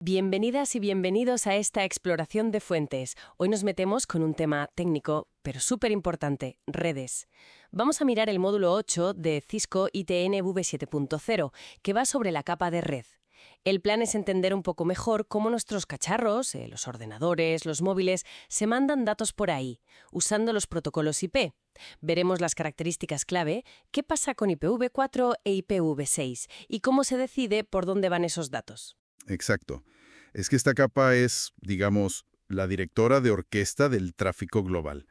Bienvenidas y bienvenidos a esta exploración de fuentes. Hoy nos metemos con un tema técnico, pero súper importante, redes. Vamos a mirar el módulo 8 de Cisco ITN V7.0, que va sobre la capa de red. El plan es entender un poco mejor cómo nuestros cacharros, los ordenadores, los móviles, se mandan datos por ahí, usando los protocolos IP. Veremos las características clave, qué pasa con IPv4 e IPv6 y cómo se decide por dónde van esos datos. Exacto. Es que esta capa es, digamos, la directora de orquesta del tráfico global.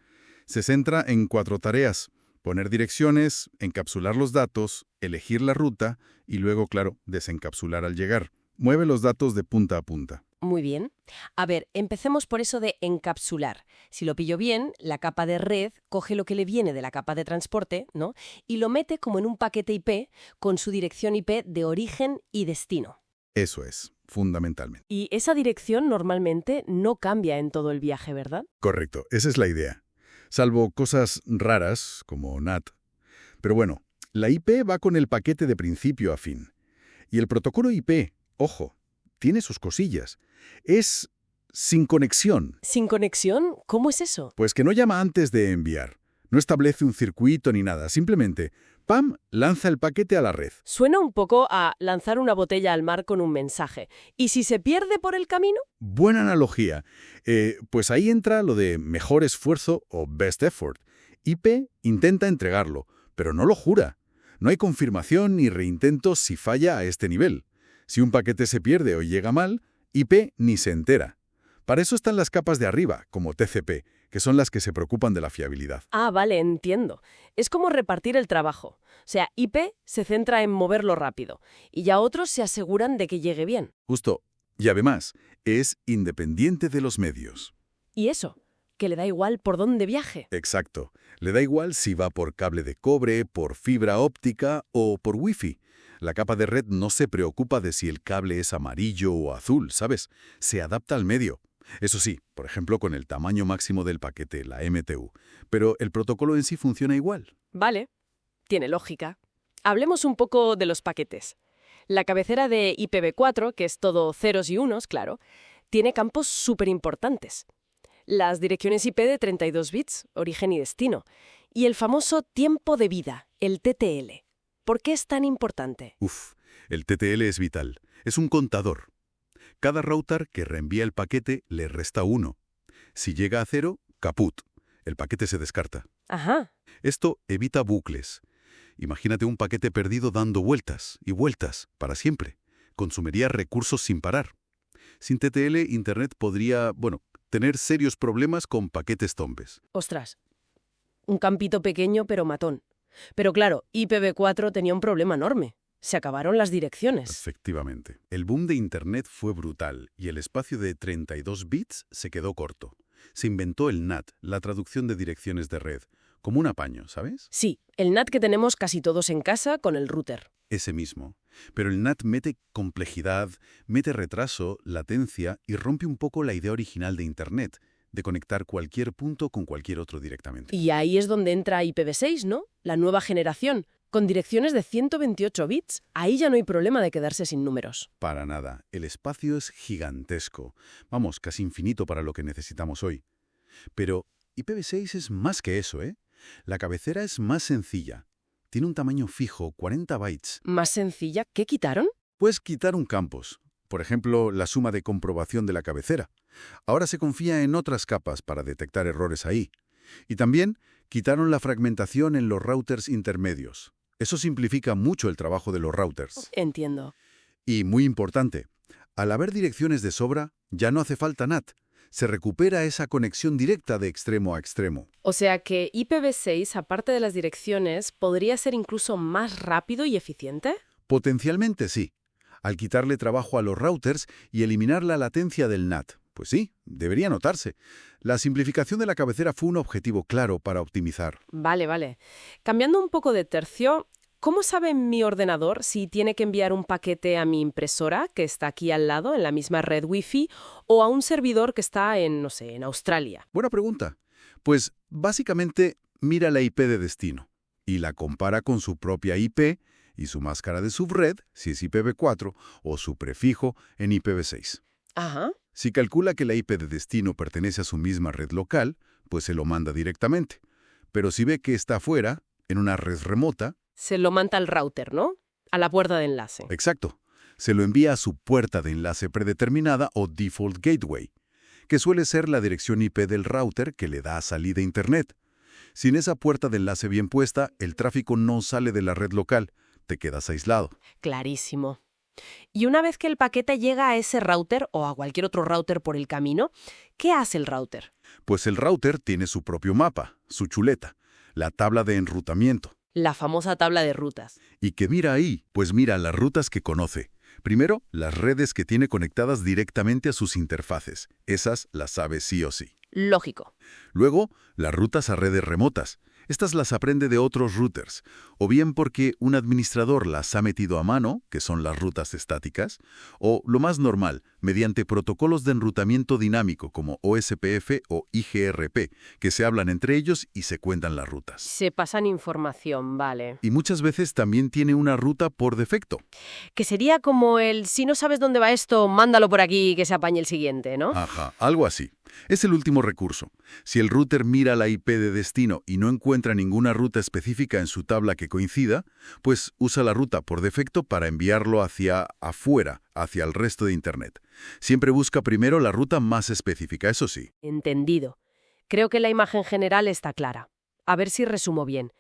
Se centra en 4 tareas: poner direcciones, encapsular los datos, elegir la ruta y luego, claro, desencapsular al llegar. Mueve los datos de punta a punta. Muy bien. A ver, empecemos por eso de encapsular. Si lo pillo bien, la capa de red coge lo que le viene de la capa de transporte, ¿no? Y lo mete como en un paquete IP con su dirección IP de origen y destino. Eso es, fundamentalmente. Y esa dirección normalmente no cambia en todo el viaje, ¿verdad? Correcto, esa es la idea. Salvo cosas raras, como NAT. Pero bueno, la IP va con el paquete de principio a fin. Y el protocolo IP, ojo, tiene sus cosillas. Es sin conexión. ¿Sin conexión? ¿Cómo es eso? Pues que no llama antes de enviar. No establece un circuito ni nada. Simplemente, ¡pam!, lanza el paquete a la red. Suena un poco a lanzar una botella al mar con un mensaje. ¿Y si se pierde por el camino? Buena analogía. Pues ahí entra lo de mejor esfuerzo o best effort. IP intenta entregarlo, pero no lo jura. No hay confirmación ni reintento si falla a este nivel. Si un paquete se pierde o llega mal, IP ni se entera. Para eso están las capas de arriba, como TCP, que son las que se preocupan de la fiabilidad. Ah, vale, entiendo. Es como repartir el trabajo. O sea, IP se centra en moverlo rápido y ya otros se aseguran de que llegue bien. Justo. Y además, es independiente de los medios. ¿Y eso? Que le da igual por dónde viaje. Exacto. Le da igual si va por cable de cobre, por fibra óptica o por Wi-Fi. La capa de red no se preocupa de si el cable es amarillo o azul, ¿sabes? Se adapta al medio. Eso sí, por ejemplo, con el tamaño máximo del paquete, la MTU. Pero el protocolo en sí funciona igual. Vale, tiene lógica. Hablemos un poco de los paquetes. La cabecera de IPv4, que es todo ceros y unos, claro, tiene campos súper importantes. Las direcciones IP de 32 bits, origen y destino. Y el famoso tiempo de vida, el TTL. ¿Por qué es tan importante? El TTL es vital. Es un contador. Cada router que reenvía el paquete le resta 1. Si llega a 0, caput. El paquete se descarta. Ajá. Esto evita bucles. Imagínate un paquete perdido dando vueltas y vueltas, para siempre. Consumiría recursos sin parar. Sin TTL, Internet podría, tener serios problemas con paquetes tombes. Ostras. Un campito pequeño pero matón. Pero claro, IPv4 tenía un problema enorme. Se acabaron las direcciones. Efectivamente. El boom de Internet fue brutal y el espacio de 32 bits se quedó corto. Se inventó el NAT, la traducción de direcciones de red, como un apaño, ¿sabes? Sí, el NAT que tenemos casi todos en casa con el router. Ese mismo. Pero el NAT mete complejidad, mete retraso, latencia y rompe un poco la idea original de Internet, de conectar cualquier punto con cualquier otro directamente. Y ahí es donde entra IPv6, ¿no? La nueva generación. Con direcciones de 128 bits, ahí ya no hay problema de quedarse sin números. Para nada. El espacio es gigantesco. Vamos, casi infinito para lo que necesitamos hoy. Pero IPv6 es más que eso, ¿eh? La cabecera es más sencilla. Tiene un tamaño fijo, 40 bytes. ¿Más sencilla? ¿Qué quitaron? Puedes quitar un campus. Por ejemplo, la suma de comprobación de la cabecera. Ahora se confía en otras capas para detectar errores ahí. Y también quitaron la fragmentación en los routers intermedios. Eso simplifica mucho el trabajo de los routers. Entiendo. Y muy importante, al haber direcciones de sobra, ya no hace falta NAT. Se recupera esa conexión directa de extremo a extremo. O sea que IPv6, aparte de las direcciones, ¿podría ser incluso más rápido y eficiente? Potencialmente sí. Al quitarle trabajo a los routers y eliminar la latencia del NAT. Pues sí, debería notarse. La simplificación de la cabecera fue un objetivo claro para optimizar. Vale. Cambiando un poco de tercio, ¿cómo sabe mi ordenador si tiene que enviar un paquete a mi impresora, que está aquí al lado, en la misma red Wi-Fi, o a un servidor que está en, no sé, en Australia? Buena pregunta. Pues básicamente mira la IP de destino y la compara con su propia IP y su máscara de subred, si es IPv4, o su prefijo en IPv6. Ajá. Si calcula que la IP de destino pertenece a su misma red local, pues se lo manda directamente. Pero si ve que está fuera, en una red remota, Se lo manda al router, ¿no? A la puerta de enlace. exacto, se lo envía a su puerta de enlace predeterminada o default gateway, que suele ser la dirección IP del router que le da salida a Internet. Sin esa puerta de enlace bien puesta, el tráfico no sale de la red local, te quedas aislado. Clarísimo. Y una vez que el paquete llega a ese router o a cualquier otro router por el camino, ¿qué hace el router? Pues el router tiene su propio mapa, su chuleta, la tabla de enrutamiento. La famosa tabla de rutas. ¿Y qué mira ahí? Pues mira las rutas que conoce. Primero, las redes que tiene conectadas directamente a sus interfaces. Esas las sabe sí o sí. Lógico. Luego, las rutas a redes remotas. Estas las aprende de otros routers, o bien porque un administrador las ha metido a mano, que son las rutas estáticas, o, lo más normal, mediante protocolos de enrutamiento dinámico como OSPF o IGRP, que se hablan entre ellos y se cuentan las rutas. Se pasan información, vale. Y muchas veces también tiene una ruta por defecto. Que sería como el, si no sabes dónde va esto, mándalo por aquí y que se apañe el siguiente, ¿no? Ajá, algo así. Es el último recurso. Si el router mira la IP de destino y no encuentra ninguna ruta específica en su tabla que coincida, pues usa la ruta por defecto para enviarlo hacia afuera, hacia el resto de Internet. Siempre busca primero la ruta más específica, eso sí. Entendido. Creo que la imagen general está clara. A ver si resumo bien.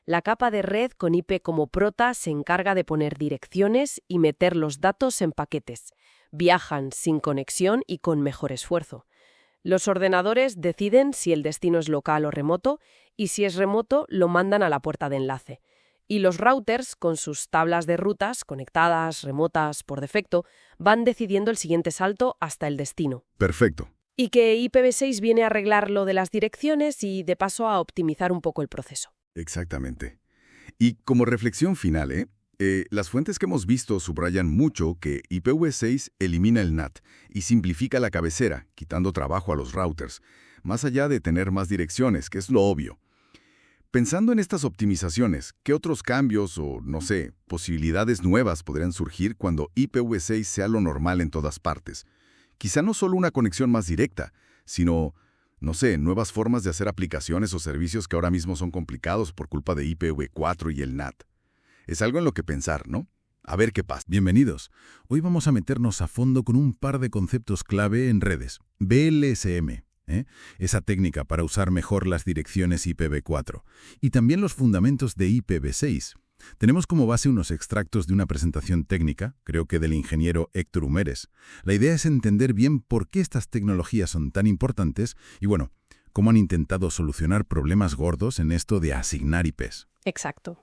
La capa de red con IP como prota se encarga de poner direcciones y meter los datos en paquetes. Viajan sin conexión y con mejor esfuerzo. Los ordenadores deciden si el destino es local o remoto, y si es remoto, lo mandan a la puerta de enlace. Y los routers, con sus tablas de rutas, conectadas, remotas, por defecto, van decidiendo el siguiente salto hasta el destino. Perfecto. Y que IPv6 viene a arreglar lo de las direcciones y, de paso, a optimizar un poco el proceso. Exactamente. Y como reflexión final, las fuentes que hemos visto subrayan mucho que IPv6 elimina el NAT y simplifica la cabecera, quitando trabajo a los routers, más allá de tener más direcciones, que es lo obvio. Pensando en estas optimizaciones, ¿qué otros cambios o, no sé, posibilidades nuevas podrían surgir cuando IPv6 sea lo normal en todas partes? Quizá no solo una conexión más directa, sino, no sé, nuevas formas de hacer aplicaciones o servicios que ahora mismo son complicados por culpa de IPv4 y el NAT. Es algo en lo que pensar, ¿no? A ver qué pasa. Bienvenidos. Hoy vamos a meternos a fondo con un par de conceptos clave en redes. BLSM, esa técnica para usar mejor las direcciones IPv4. Y también los fundamentos de IPv6. Tenemos como base unos extractos de una presentación técnica, creo que del ingeniero Héctor Humeres. La idea es entender bien por qué estas tecnologías son tan importantes y, bueno, cómo han intentado solucionar problemas gordos en esto de asignar IPs. Exacto.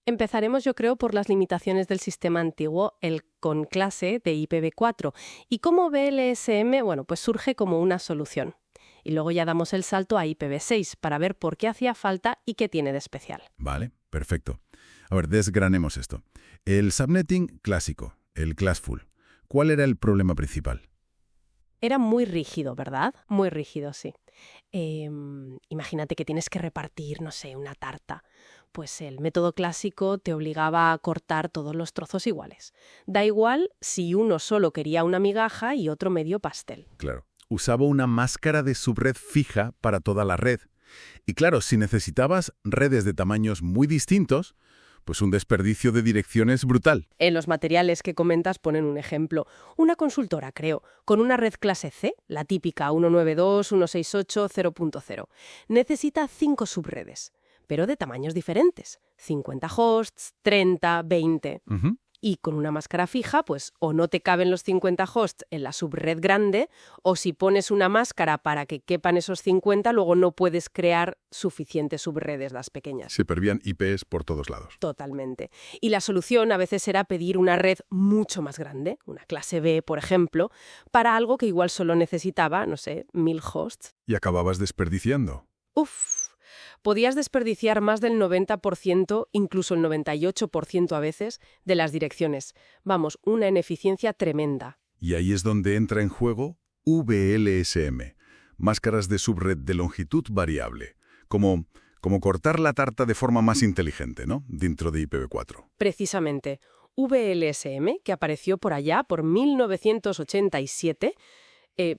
Empezaremos, yo creo, por las limitaciones del sistema antiguo, el con clase de IPv4, y cómo BLSM, pues surge como una solución. Y luego ya damos el salto a IPv6 para ver por qué hacía falta y qué tiene de especial. Vale, perfecto. A ver, desgranemos esto. El subnetting clásico, el classful, ¿cuál era el problema principal? Era muy rígido, ¿verdad? Muy rígido, sí. Imagínate que tienes que repartir, no sé, una tarta. Pues el método clásico te obligaba a cortar todos los trozos iguales. Da igual si uno solo quería una migaja y otro medio pastel. Claro. Usaba una máscara de subred fija para toda la red. Y claro, si necesitabas redes de tamaños muy distintos, pues un desperdicio de direcciones brutal. En los materiales que comentas ponen un ejemplo. Una consultora, creo, con una red clase C, la típica 192.168.0.0, necesita 5 subredes, pero de tamaños diferentes. 50 hosts, 30, 20... Y con una máscara fija, pues o no te caben los 50 hosts en la subred grande, o si pones una máscara para que quepan esos 50, luego no puedes crear suficientes subredes, las pequeñas. Se perdían IPs por todos lados. Totalmente. Y la solución a veces era pedir una red mucho más grande, una clase B, por ejemplo, para algo que igual solo necesitaba, no sé, 1000 hosts. Y acababas desperdiciando. Podías desperdiciar más del 90%, incluso el 98% a veces, de las direcciones. Vamos, una ineficiencia tremenda. Y ahí es donde entra en juego VLSM, máscaras de subred de longitud variable, como cortar la tarta de forma más inteligente, ¿no? Dentro de IPv4. Precisamente. VLSM, que apareció por allá por 1987,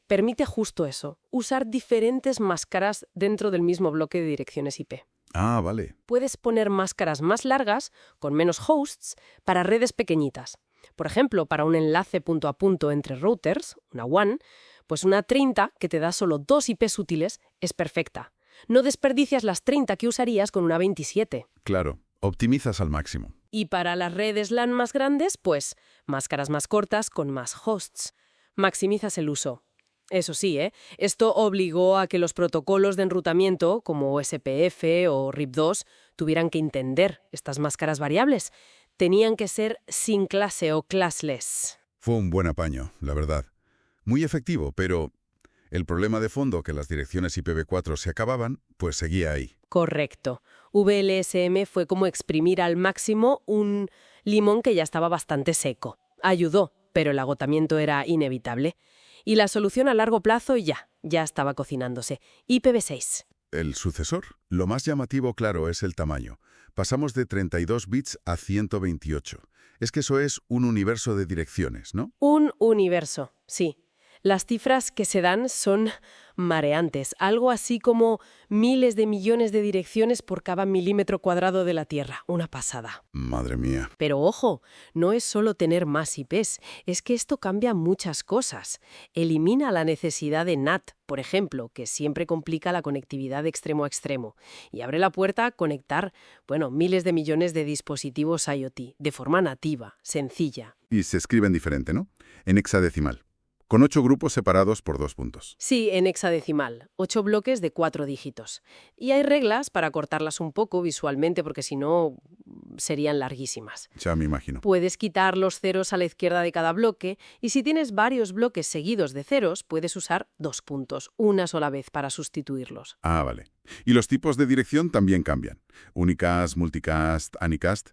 permite justo eso, usar diferentes máscaras dentro del mismo bloque de direcciones IP. Ah, vale. Puedes poner máscaras más largas, con menos hosts, para redes pequeñitas. Por ejemplo, para un enlace punto a punto entre routers, una WAN, pues una 30 que te da solo 2 IPs útiles es perfecta. No desperdicias las 30 que usarías con una 27. Claro, optimizas al máximo. Y para las redes LAN más grandes, pues máscaras más cortas con más hosts. Maximizas el uso. Eso sí, esto obligó a que los protocolos de enrutamiento, como SPF o RIP2, tuvieran que entender estas máscaras variables. Tenían que ser sin clase o classless. Fue un buen apaño, la verdad. Muy efectivo, pero el problema de fondo, que las direcciones IPv4 se acababan, pues seguía ahí. Correcto. VLSM fue como exprimir al máximo un limón que ya estaba bastante seco. Ayudó, pero el agotamiento era inevitable. Y la solución a largo plazo ya estaba cocinándose. IPv6. El sucesor. Lo más llamativo, claro, es el tamaño. Pasamos de 32 bits a 128. Es que eso es un universo de direcciones, ¿no? Un universo, sí. Las cifras que se dan son mareantes, algo así como miles de millones de direcciones por cada milímetro cuadrado de la Tierra. Una pasada. Madre mía. Pero ojo, no es solo tener más IPs, es que esto cambia muchas cosas. Elimina la necesidad de NAT, por ejemplo, que siempre complica la conectividad de extremo a extremo, y abre la puerta a conectar, miles de millones de dispositivos IoT, de forma nativa, sencilla. Y se escriben diferente, ¿no? En hexadecimal. Con 8 grupos separados por 2 puntos. Sí, en hexadecimal, 8 bloques de 4 dígitos. Y hay reglas para cortarlas un poco visualmente, porque si no, serían larguísimas. Ya me imagino. Puedes quitar los ceros a la izquierda de cada bloque, y si tienes varios bloques seguidos de ceros, puedes usar 2 puntos, una sola vez para sustituirlos. Ah, vale. Y los tipos de dirección también cambian. Unicast, multicast, anycast.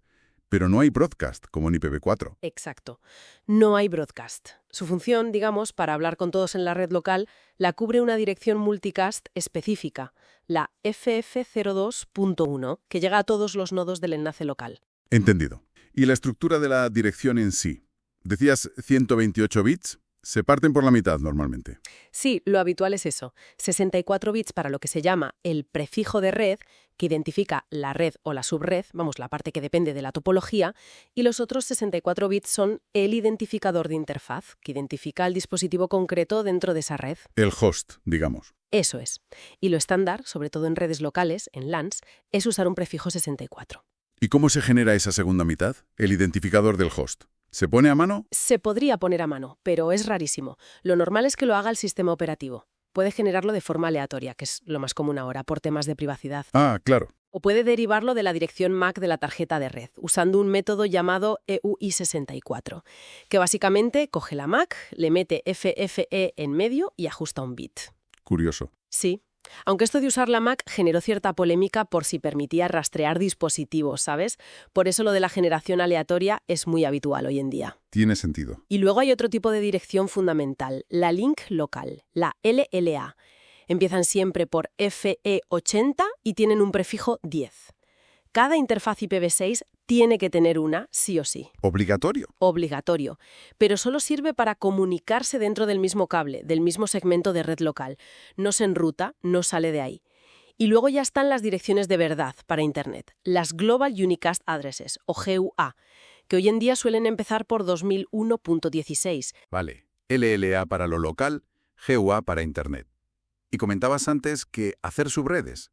Pero no hay broadcast, como en IPv4. Exacto. No hay broadcast. Su función, digamos, para hablar con todos en la red local, la cubre una dirección multicast específica, la FF02.1, que llega a todos los nodos del enlace local. Entendido. ¿Y la estructura de la dirección en sí? Decías 128 bits. Se parten por la mitad normalmente. Sí, lo habitual es eso. 64 bits para lo que se llama el prefijo de red, que identifica la red o la subred, la parte que depende de la topología, y los otros 64 bits son el identificador de interfaz, que identifica el dispositivo concreto dentro de esa red. El host, digamos. Eso es. Y lo estándar, sobre todo en redes locales, en LANs, es usar un prefijo 64. ¿Y cómo se genera esa segunda mitad? El identificador del host. ¿Se pone a mano? Se podría poner a mano, pero es rarísimo. Lo normal es que lo haga el sistema operativo. Puede generarlo de forma aleatoria, que es lo más común ahora, por temas de privacidad. Ah, claro. O puede derivarlo de la dirección MAC de la tarjeta de red, usando un método llamado EUI64, que básicamente coge la MAC, le mete FFE en medio y ajusta un bit. Curioso. Sí. Aunque esto de usar la MAC generó cierta polémica por si permitía rastrear dispositivos, ¿sabes? Por eso lo de la generación aleatoria es muy habitual hoy en día. Tiene sentido. Y luego hay otro tipo de dirección fundamental, la link local, la LLA. Empiezan siempre por FE80 y tienen un prefijo 10. Cada interfaz IPv6 tiene que tener una, sí o sí. ¿Obligatorio? Obligatorio. Pero solo sirve para comunicarse dentro del mismo cable, del mismo segmento de red local. No se enruta, no sale de ahí. Y luego ya están las direcciones de verdad para Internet, las Global Unicast Addresses, o GUA, que hoy en día suelen empezar por 2001.16. Vale. LLA para lo local, GUA para Internet. Y comentabas antes que hacer subredes,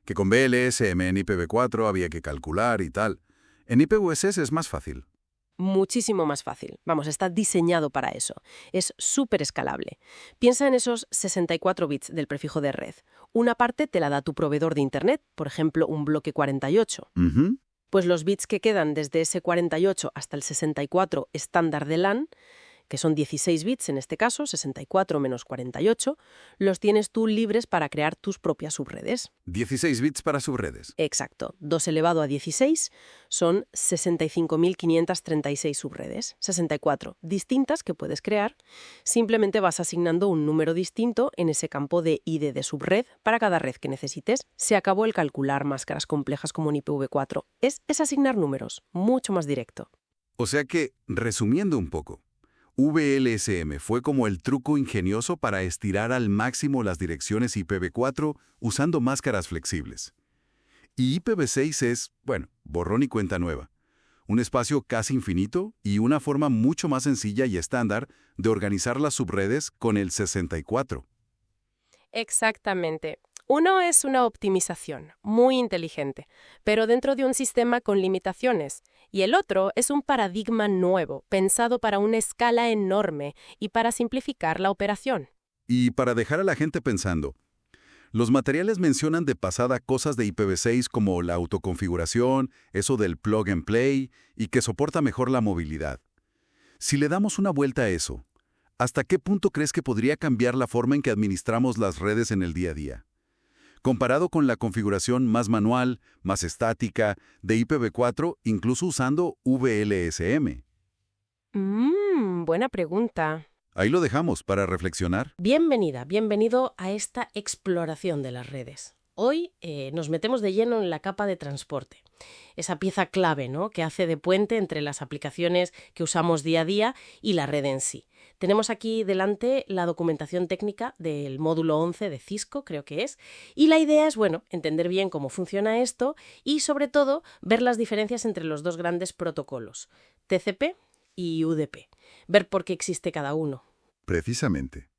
que con VLSM en IPv4 había que calcular y tal. En IPv6 es más fácil. Muchísimo más fácil. Está diseñado para eso. Es súper escalable. Piensa en esos 64 bits del prefijo de red. Una parte te la da tu proveedor de Internet, por ejemplo, un bloque 48. Pues los bits que quedan desde ese 48 hasta el 64 estándar de LAN, que son 16 bits en este caso, 64 menos 48, los tienes tú libres para crear tus propias subredes. 16 bits para subredes. Exacto. 2 elevado a 16 son 65.536 subredes. 64 distintas que puedes crear. Simplemente vas asignando un número distinto en ese campo de ID de subred para cada red que necesites. Se acabó el calcular máscaras complejas como en IPv4. Es asignar números. Mucho más directo. O sea que, resumiendo un poco, VLSM fue como el truco ingenioso para estirar al máximo las direcciones IPv4 usando máscaras flexibles. Y IPv6 es, bueno, borrón y cuenta nueva. Un espacio casi infinito y una forma mucho más sencilla y estándar de organizar las subredes con el 64. Exactamente. Uno es una optimización muy inteligente, pero dentro de un sistema con limitaciones. Y el otro es un paradigma nuevo, pensado para una escala enorme y para simplificar la operación. Y para dejar a la gente pensando, los materiales mencionan de pasada cosas de IPv6 como la autoconfiguración, eso del plug and play, y que soporta mejor la movilidad. Si le damos una vuelta a eso, ¿hasta qué punto crees que podría cambiar la forma en que administramos las redes en el día a día? Comparado con la configuración más manual, más estática, de IPv4, incluso usando VLSM. Buena pregunta. Ahí lo dejamos para reflexionar. Bienvenido a esta exploración de las redes. Hoy nos metemos de lleno en la capa de transporte, esa pieza clave, ¿no?, que hace de puente entre las aplicaciones que usamos día a día y la red en sí. Tenemos aquí delante la documentación técnica del módulo 11 de Cisco, creo que es, y la idea es, bueno, entender bien cómo funciona esto y, sobre todo, ver las diferencias entre los dos grandes protocolos, TCP y UDP, ver por qué existe cada uno. Precisamente.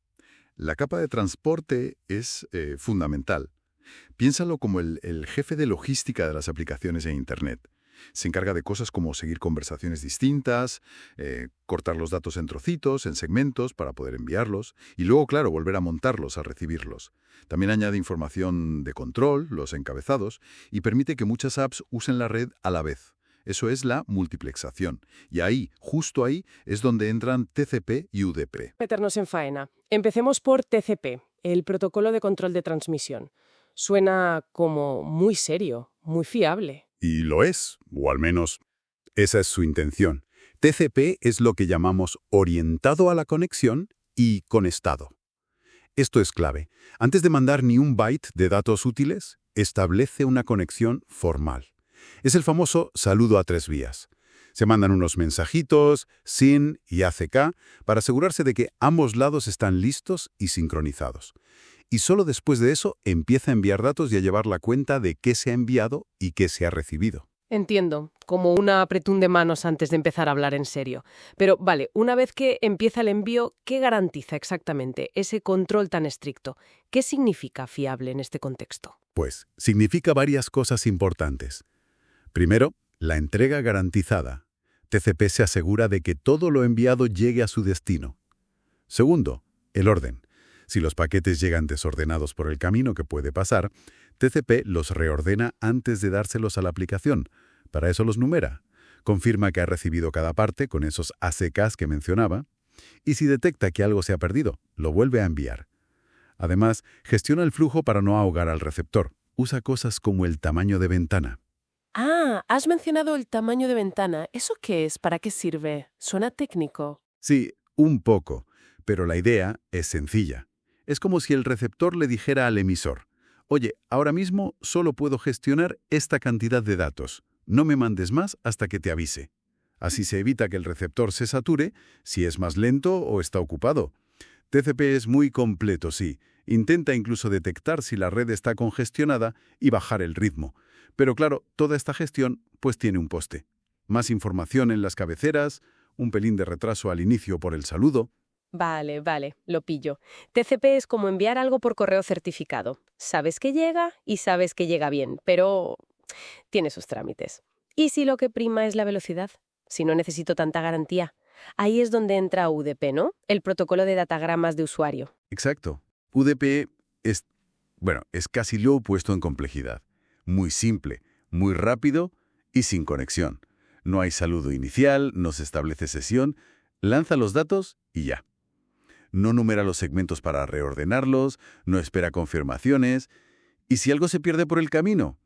La capa de transporte es fundamental. Piénsalo como el jefe de logística de las aplicaciones en Internet. Se encarga de cosas como seguir conversaciones distintas, cortar los datos en trocitos, en segmentos, para poder enviarlos, y luego, claro, volver a montarlos al recibirlos. También añade información de control, los encabezados, y permite que muchas apps usen la red a la vez. Eso es la multiplexación. Y ahí, justo ahí, es donde entran TCP y UDP. Meternos en faena. Empecemos por TCP, el protocolo de control de transmisión. Suena como muy serio, muy fiable. Y lo es, o al menos esa es su intención. TCP es lo que llamamos orientado a la conexión y con estado. Esto es clave. Antes de mandar ni un byte de datos útiles, establece una conexión formal. Es el famoso saludo a 3 vías. Se mandan unos mensajitos, SYN y ACK, para asegurarse de que ambos lados están listos y sincronizados. Y solo después de eso empieza a enviar datos y a llevar la cuenta de qué se ha enviado y qué se ha recibido. Entiendo, como un apretón de manos antes de empezar a hablar en serio. Pero vale, una vez que empieza el envío, ¿qué garantiza exactamente ese control tan estricto? ¿Qué significa fiable en este contexto? Pues significa varias cosas importantes. Primero, la entrega garantizada. TCP se asegura de que todo lo enviado llegue a su destino. Segundo, el orden. Si los paquetes llegan desordenados por el camino que puede pasar, TCP los reordena antes de dárselos a la aplicación. Para eso los numera. Confirma que ha recibido cada parte con esos ACKs que mencionaba. Y si detecta que algo se ha perdido, lo vuelve a enviar. Además, gestiona el flujo para no ahogar al receptor. Usa cosas como el tamaño de ventana. Ah, has mencionado el tamaño de ventana. ¿Eso qué es? ¿Para qué sirve? Suena técnico. Sí, un poco, pero la idea es sencilla. Es como si el receptor le dijera al emisor: oye, ahora mismo solo puedo gestionar esta cantidad de datos. No me mandes más hasta que te avise. Así se evita que el receptor se sature si es más lento o está ocupado. TCP es muy completo, sí. Intenta incluso detectar si la red está congestionada y bajar el ritmo. Pero claro, toda esta gestión pues tiene un coste. Más información en las cabeceras, un pelín de retraso al inicio por el saludo. Vale, lo pillo. TCP es como enviar algo por correo certificado. Sabes que llega y sabes que llega bien, pero tiene sus trámites. ¿Y si lo que prima es la velocidad? Si no necesito tanta garantía. Ahí es donde entra UDP, ¿no? El protocolo de datagramas de usuario. Exacto. UDP es casi lo opuesto en complejidad. Muy simple, muy rápido y sin conexión. No hay saludo inicial, no se establece sesión, lanza los datos y ya. No numera los segmentos para reordenarlos, no espera confirmaciones. ¿Y si algo se pierde por el camino?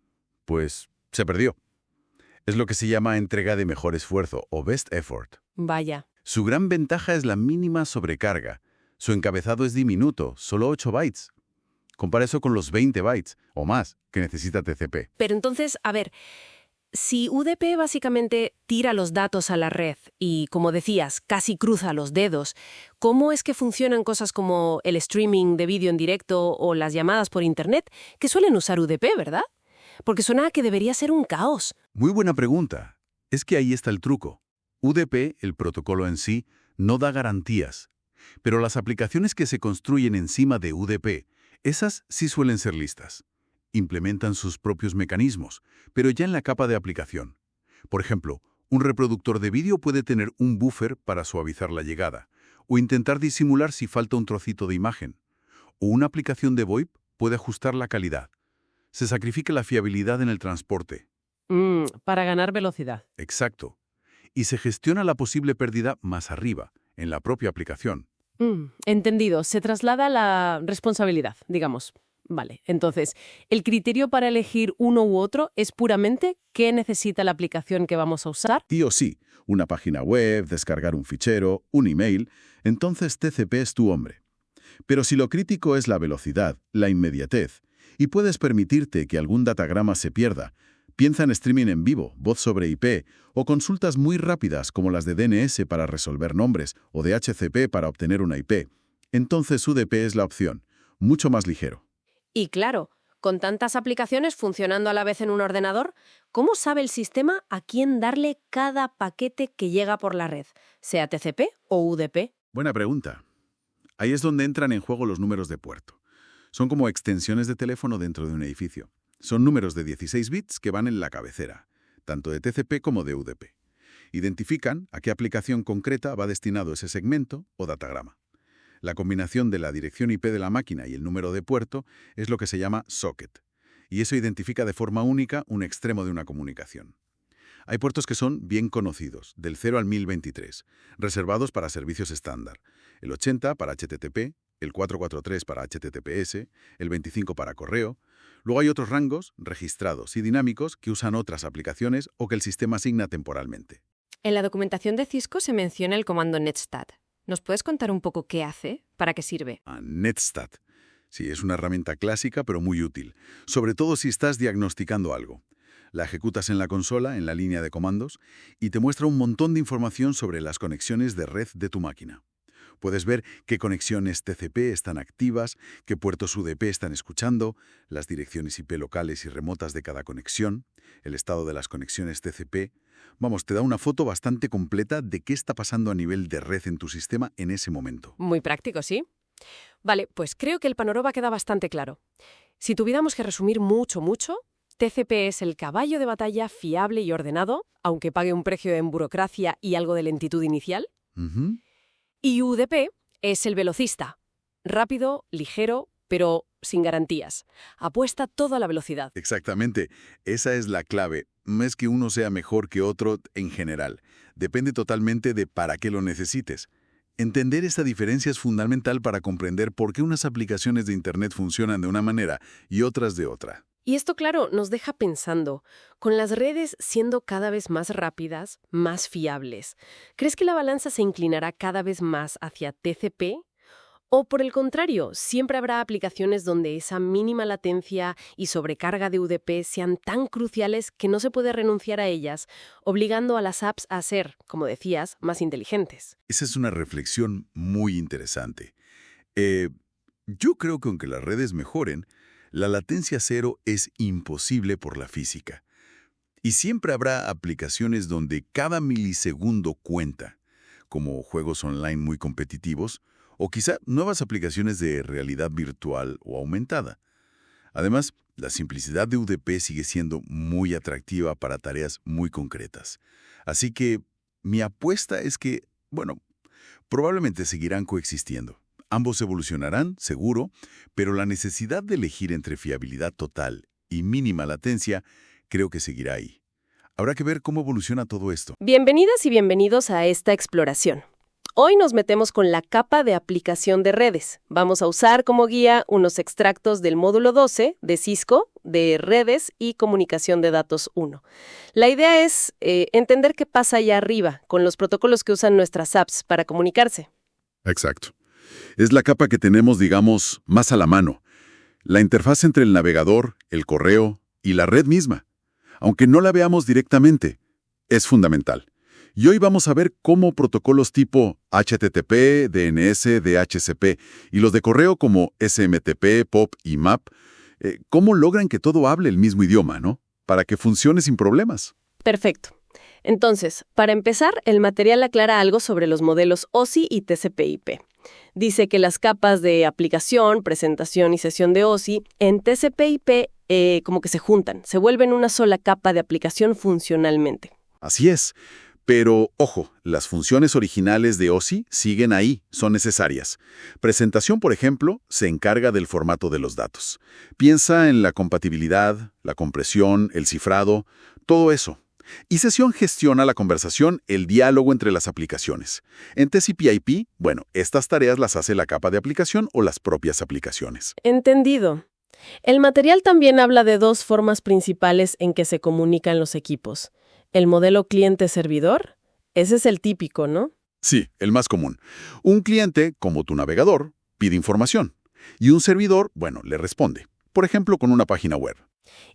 Pues se perdió. Es lo que se llama entrega de mejor esfuerzo o best effort. Vaya. Su gran ventaja es la mínima sobrecarga. Su encabezado es diminuto, solo 8 bytes. Compara eso con los 20 bytes o más que necesita TCP. Pero entonces, a ver, si UDP básicamente tira los datos a la red y, como decías, casi cruza los dedos, ¿cómo es que funcionan cosas como el streaming de vídeo en directo o las llamadas por Internet, que suelen usar UDP, ¿verdad? Porque suena a que debería ser un caos. Muy buena pregunta. Es que ahí está el truco. UDP, el protocolo en sí, no da garantías. Pero las aplicaciones que se construyen encima de UDP, esas sí suelen ser listas. Implementan sus propios mecanismos, pero ya en la capa de aplicación. Por ejemplo, un reproductor de vídeo puede tener un buffer para suavizar la llegada, o intentar disimular si falta un trocito de imagen. O una aplicación de VoIP puede ajustar la calidad. Se sacrifica la fiabilidad en el transporte. Para ganar velocidad. Exacto. Y se gestiona la posible pérdida más arriba, en la propia aplicación. Entendido. Se traslada la responsabilidad, digamos. Vale, entonces, ¿el criterio para elegir uno u otro es puramente qué necesita la aplicación que vamos a usar? Sí o sí, una página web, descargar un fichero, un email, entonces TCP es tu hombre. Pero si lo crítico es la velocidad, la inmediatez, y puedes permitirte que algún datagrama se pierda, piensa en streaming en vivo, voz sobre IP, o consultas muy rápidas como las de DNS para resolver nombres o de HCP para obtener una IP, entonces UDP es la opción, mucho más ligero. Y claro, con tantas aplicaciones funcionando a la vez en un ordenador, ¿cómo sabe el sistema a quién darle cada paquete que llega por la red, sea TCP o UDP? Buena pregunta. Ahí es donde entran en juego los números de puerto. Son como extensiones de teléfono dentro de un edificio. Son números de 16 bits que van en la cabecera, tanto de TCP como de UDP. Identifican a qué aplicación concreta va destinado ese segmento o datagrama. La combinación de la dirección IP de la máquina y el número de puerto es lo que se llama socket, y eso identifica de forma única un extremo de una comunicación. Hay puertos que son bien conocidos, del 0 al 1023, reservados para servicios estándar, el 80 para HTTP, el 443 para HTTPS, el 25 para correo. Luego hay otros rangos, registrados y dinámicos, que usan otras aplicaciones o que el sistema asigna temporalmente. En la documentación de Cisco se menciona el comando netstat. ¿Nos puedes contar un poco qué hace? ¿Para qué sirve? Netstat. Sí, es una herramienta clásica pero muy útil, sobre todo si estás diagnosticando algo. La ejecutas en la consola, en la línea de comandos, y te muestra un montón de información sobre las conexiones de red de tu máquina. Puedes ver qué conexiones TCP están activas, qué puertos UDP están escuchando, las direcciones IP locales y remotas de cada conexión, el estado de las conexiones TCP. Vamos, te da una foto bastante completa de qué está pasando a nivel de red en tu sistema en ese momento. Muy práctico, ¿sí? Vale, pues creo que el panorama queda bastante claro. Si tuviéramos que resumir mucho, TCP es el caballo de batalla fiable y ordenado, aunque pague un precio en burocracia y algo de lentitud inicial. Y UDP es el velocista, rápido, ligero, pero sin garantías. Apuesta todo a la velocidad. Exactamente. Esa es la clave. No es que uno sea mejor que otro en general. Depende totalmente de para qué lo necesites. Entender esta diferencia es fundamental para comprender por qué unas aplicaciones de Internet funcionan de una manera y otras de otra. Y esto, claro, nos deja pensando, con las redes siendo cada vez más rápidas, más fiables, ¿crees que la balanza se inclinará cada vez más hacia TCP? ¿O por el contrario, siempre habrá aplicaciones donde esa mínima latencia y sobrecarga de UDP sean tan cruciales que no se puede renunciar a ellas, obligando a las apps a ser, como decías, más inteligentes? Esa es una reflexión muy interesante. Yo creo que aunque las redes mejoren, la latencia cero es imposible por la física. Y siempre habrá aplicaciones donde cada milisegundo cuenta, como juegos online muy competitivos, o quizá nuevas aplicaciones de realidad virtual o aumentada. Además, la simplicidad de UDP sigue siendo muy atractiva para tareas muy concretas. Así que mi apuesta es que, probablemente seguirán coexistiendo. Ambos evolucionarán, seguro, pero la necesidad de elegir entre fiabilidad total y mínima latencia creo que seguirá ahí. Habrá que ver cómo evoluciona todo esto. Bienvenidas y bienvenidos a esta exploración. Hoy nos metemos con la capa de aplicación de redes. Vamos a usar como guía unos extractos del módulo 12 de Cisco, de redes y comunicación de datos 1. La idea es entender qué pasa allá arriba con los protocolos que usan nuestras apps para comunicarse. Exacto. Es la capa que tenemos, digamos, más a la mano. La interfaz entre el navegador, el correo y la red misma. aunque no la veamos directamente. Es fundamental. Y hoy vamos a ver cómo protocolos tipo HTTP, DNS, DHCP y los de correo como SMTP, POP y MAP, cómo logran que todo hable el mismo idioma, ¿no? Para que funcione sin problemas. Perfecto. Entonces, para empezar, el material aclara algo sobre los modelos OSI y TCP/IP. Dice que las capas de aplicación, presentación y sesión de OSI en TCP/IP como que se juntan, se vuelven una sola capa de aplicación funcionalmente. Así es. Pero, ojo, las funciones originales de OSI siguen ahí, son necesarias. Presentación, por ejemplo, se encarga del formato de los datos. Piensa en la compatibilidad, la compresión, el cifrado, todo eso. Y sesión gestiona la conversación, el diálogo entre las aplicaciones. En TCP/IP, bueno, estas tareas las hace la capa de aplicación o las propias aplicaciones. Entendido. El material también habla de dos formas principales en que se comunican los equipos. El modelo cliente-servidor, ese es el típico, ¿no? Sí, el más común. Un cliente, como tu navegador, pide información. Y un servidor, bueno, le responde. Por ejemplo, con una página web.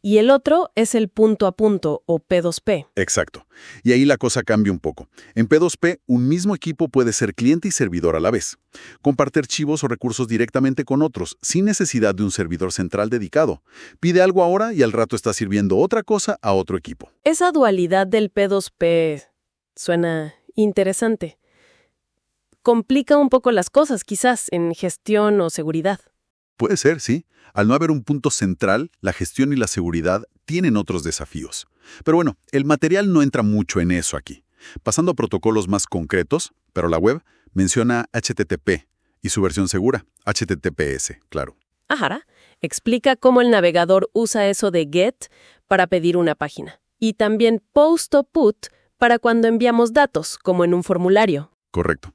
Y el otro es el punto a punto o P2P. Exacto. Y ahí la cosa cambia un poco. En P2P, un mismo equipo puede ser cliente y servidor a la vez. Comparte archivos o recursos directamente con otros, sin necesidad de un servidor central dedicado. Pide algo ahora y al rato está sirviendo otra cosa a otro equipo. Esa dualidad del P2P suena interesante. Complica un poco las cosas, quizás, en gestión o seguridad. Puede ser, sí. Al no haber un punto central, la gestión y la seguridad tienen otros desafíos. Pero bueno, el material no entra mucho en eso aquí. Pasando a protocolos más concretos, pero la web menciona HTTP y su versión segura, HTTPS, claro. Ajá. Explica cómo el navegador usa eso de GET para pedir una página. Y también POST o PUT para cuando enviamos datos, como en un formulario. Correcto.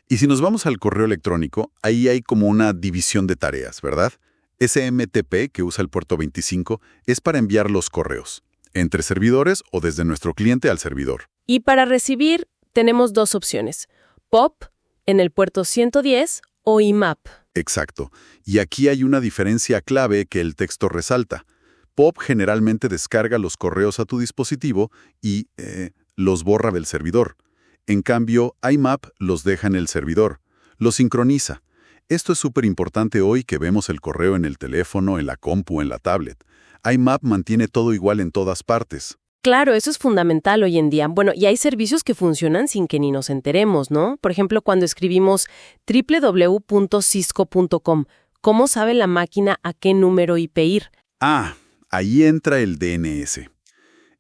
Y si nos vamos al correo electrónico, ahí hay como una división de tareas, ¿verdad? SMTP, que usa el puerto 25, es para enviar los correos, entre servidores o desde nuestro cliente al servidor. Y para recibir, tenemos dos opciones. POP, en el puerto 110, o IMAP. Exacto. Y aquí hay una diferencia clave que el texto resalta. POP generalmente descarga los correos a tu dispositivo y los borra del servidor. En cambio, IMAP los deja en el servidor, los sincroniza. Esto es súper importante hoy que vemos el correo en el teléfono, en la compu, en la tablet. IMAP mantiene todo igual en todas partes. Claro, eso es fundamental hoy en día. Bueno, y hay servicios que funcionan sin que ni nos enteremos, ¿no? Por ejemplo, cuando escribimos www.cisco.com, ¿cómo sabe la máquina a qué número IP ir? Ah, ahí entra el DNS.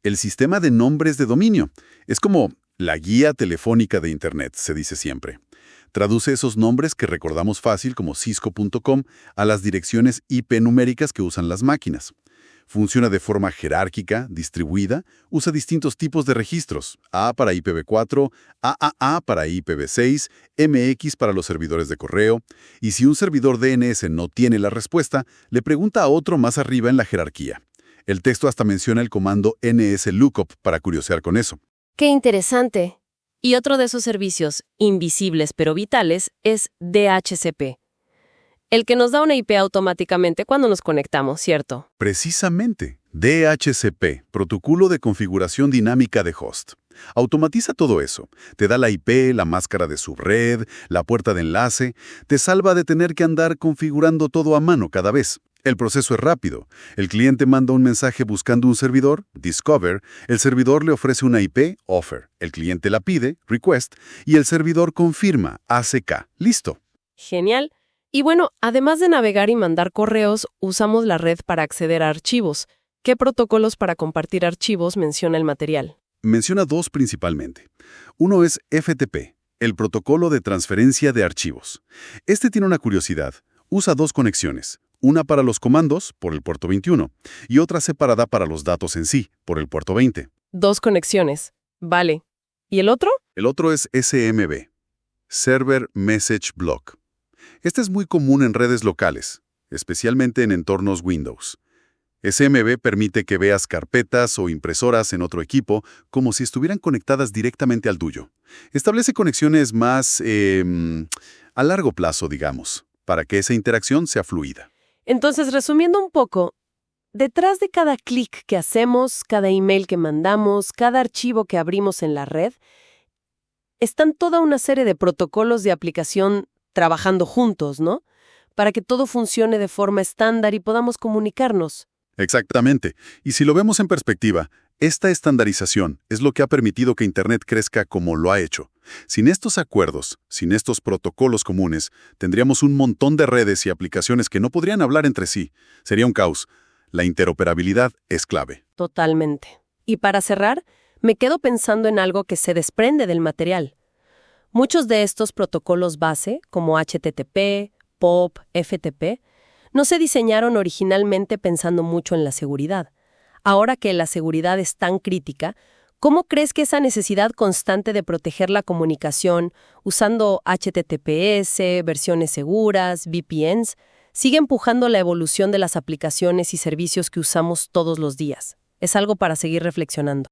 El sistema de nombres de dominio. Es como la guía telefónica de Internet, se dice siempre. Traduce esos nombres que recordamos fácil como cisco.com a las direcciones IP numéricas que usan las máquinas. Funciona de forma jerárquica, distribuida, usa distintos tipos de registros, A para IPv4, AAA para IPv6, MX para los servidores de correo, y si un servidor DNS no tiene la respuesta, le pregunta a otro más arriba en la jerarquía. El texto hasta menciona el comando NSLOOKUP para curiosear con eso. ¡Qué interesante! Y otro de esos servicios, invisibles pero vitales, es DHCP. El que nos da una IP automáticamente cuando nos conectamos, ¿cierto? Precisamente, DHCP, Protocolo de Configuración Dinámica de Host. Automatiza todo eso. Te da la IP, la máscara de subred, la puerta de enlace. Te salva de tener que andar configurando todo a mano cada vez. El proceso es rápido. El cliente manda un mensaje buscando un servidor, Discover, el servidor le ofrece una IP, Offer, el cliente la pide, Request, y el servidor confirma, ACK. Listo. Genial. Y bueno, además de navegar y mandar correos, usamos la red para acceder a archivos. ¿Qué protocolos para compartir archivos menciona el material? Menciona dos principalmente. Uno es FTP, el protocolo de transferencia de archivos. Este tiene una curiosidad. Usa dos conexiones. Una para los comandos, por el puerto 21, y otra separada para los datos en sí, por el puerto 20. Dos conexiones. Vale. ¿Y el otro? El otro es SMB, Server Message Block. Este es muy común en redes locales, especialmente en entornos Windows. SMB permite que veas carpetas o impresoras en otro equipo como si estuvieran conectadas directamente al tuyo. Establece conexiones más a largo plazo, digamos, para que esa interacción sea fluida. Entonces, resumiendo un poco, detrás de cada clic que hacemos, cada email que mandamos, cada archivo que abrimos en la red, están toda una serie de protocolos de aplicación trabajando juntos, ¿no? Para que todo funcione de forma estándar y podamos comunicarnos. Exactamente. Y si lo vemos en perspectiva, esta estandarización es lo que ha permitido que Internet crezca como lo ha hecho. Sin estos acuerdos, sin estos protocolos comunes, tendríamos un montón de redes y aplicaciones que no podrían hablar entre sí. Sería un caos. La interoperabilidad es clave. Totalmente. Y para cerrar, me quedo pensando en algo que se desprende del material. Muchos de estos protocolos base, como HTTP, POP, FTP, no se diseñaron originalmente pensando mucho en la seguridad. Ahora que la seguridad es tan crítica, ¿cómo crees que esa necesidad constante de proteger la comunicación usando HTTPS, versiones seguras, VPNs, sigue empujando la evolución de las aplicaciones y servicios que usamos todos los días? Es algo para seguir reflexionando.